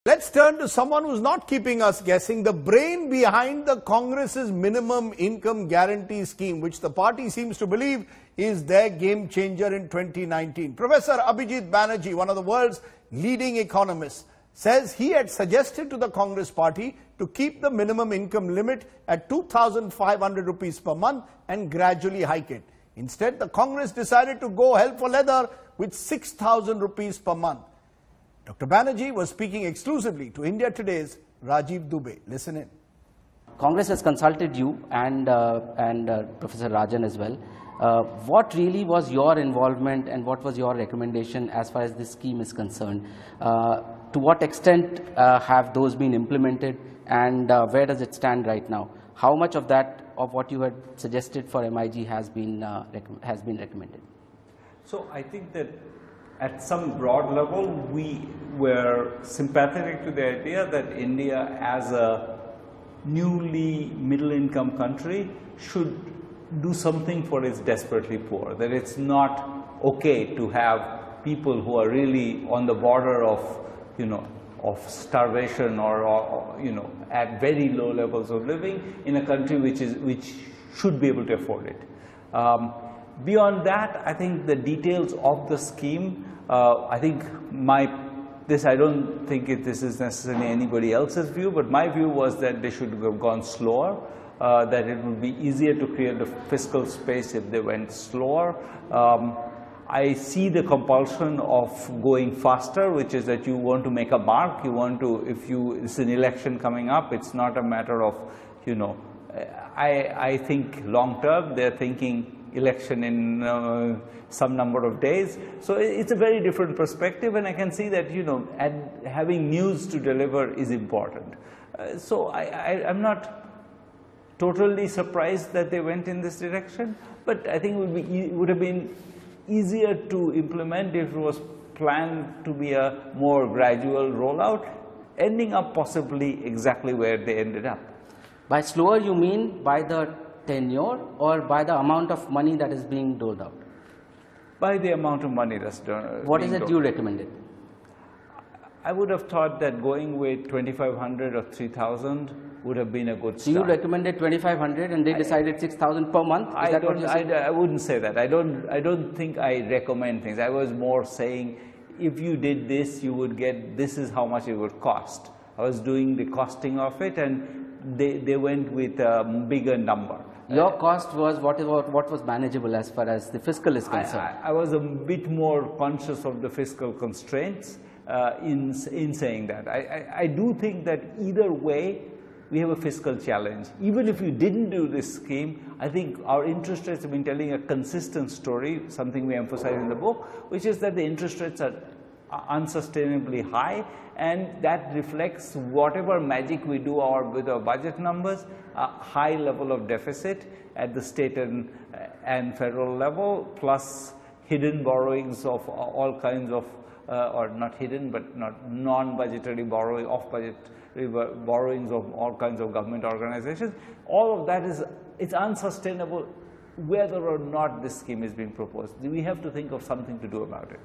Let's turn to someone who's not keeping us guessing, the brain behind the Congress's minimum income guarantee scheme, which the party seems to believe is their game changer in 2019. Professor Abhijit Banerjee, one of the world's leading economists, says he had suggested to the Congress party to keep the minimum income limit at 2,500 rupees per month and gradually hike it. Instead, the Congress decided to go hell for leather with 6,000 rupees per month. Dr. Banerjee was speaking exclusively to India Today's Rajeev Dubey. Listen in. Congress has consulted you and Professor Rajan as well. What really was your involvement and what was your recommendation as far as this scheme is concerned? To what extent have those been implemented, and where does it stand right now? How much of that, of what you had suggested for MIG has been recommended? So I think that at some broad level, we were sympathetic to the idea that India, as a newly middle-income country, should do something for its desperately poor. That it's not okay to have people who are really on the border of, of starvation or at very low levels of living in a country which should be able to afford it. Beyond that, I think the details of the scheme, I don't think this is necessarily anybody else's view, but my view was that they should have gone slower, that it would be easier to create the fiscal space if they went slower. I see the compulsion of going faster, which is that you want to make a mark, you want to, it's an election coming up, it's not a matter of, I think long term, they're thinking election in some number of days. So it's a very different perspective, and I can see that, having news to deliver is important. So I'm not totally surprised that they went in this direction, but I think it would have been easier to implement if it was planned to be a more gradual rollout, ending up possibly exactly where they ended up. By slower, you mean by the tenure or by the amount of money that is being doled out? By the amount of money that's done. What is it you recommended? I would have thought that going with 2,500 or 3,000 would have been a good start. So you recommended 2,500 and they decided 6,000 per month? Is that what you're saying? I wouldn't say that. I don't think I recommend things. I was more saying, if you did this, you would get, this is how much it would cost. I was doing the costing of it, and they went with a bigger number. Your cost was what was manageable as far as the fiscal is concerned? I was a bit more conscious of the fiscal constraints in saying that. I do think that either way, we have a fiscal challenge. Even if you didn't do this scheme, I think our interest rates have been telling a consistent story, something we emphasize in the book, which is that the interest rates are unsustainably high, and that reflects whatever magic we do with our budget numbers, a high level of deficit at the state and federal level, plus hidden borrowings of all kinds of, or not hidden, but not non-budgetary borrowing, off-budgetary borrowings of all kinds of government organizations. All of that it's unsustainable whether or not this scheme is being proposed. We have to think of something to do about it.